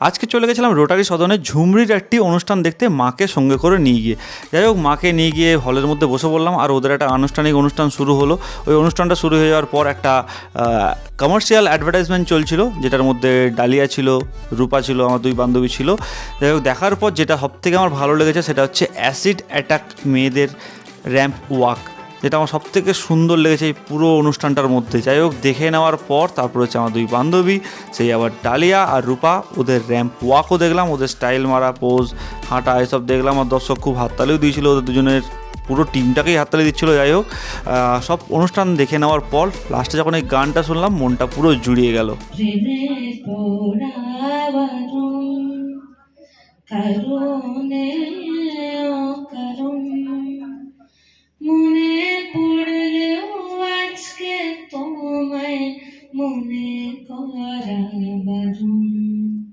আজকে চলে গেছিলাম রোটারি সদনে ঝুমরির একটি অনুষ্ঠান দেখতে মাকে সঙ্গে করে নিয়ে গিয়ে। যাই হোক, মাকে নিয়ে গিয়ে হলের মধ্যে বসে পড়লাম আর ওদের একটা আনুষ্ঠানিক অনুষ্ঠান শুরু হলো। ওই অনুষ্ঠানটা শুরু হয়ে যাওয়ার পর একটা কমার্শিয়াল অ্যাডভার্টাইজমেন্ট চলছিল, যেটার মধ্যে ডালিয়া ছিল, রূপা ছিল, আমার দুই বান্ধবী ছিল। যাই হোক, দেখার পর যেটা সবথেকে আমার ভালো লেগেছে সেটা হচ্ছে অ্যাসিড অ্যাটাক মেয়েদের র্যাম্প ওয়াক, যেটা আমার সবথেকে সুন্দর লেগেছে এই পুরো অনুষ্ঠানটার মধ্যে। যাই হোক, দেখে নেওয়ার পর তারপর হচ্ছে আমার দুই বান্ধবী, সেই আবার ডালিয়া আর রূপা, ওদের র্যাম্প ওয়াকও দেখলাম, ওদের স্টাইল মারা, পোজ, হাঁটা, এসব দেখলাম। আর দর্শক খুব হাততালিও দিয়েছিল, ওদের দুজনের পুরো টিমটাকেই হাততালি দিচ্ছিলো। যাই হোক, সব অনুষ্ঠান দেখে নেওয়ার পর লাস্টে যখন এই গানটা শুনলাম, মনটা পুরো জুড়িয়ে গেল। কারণে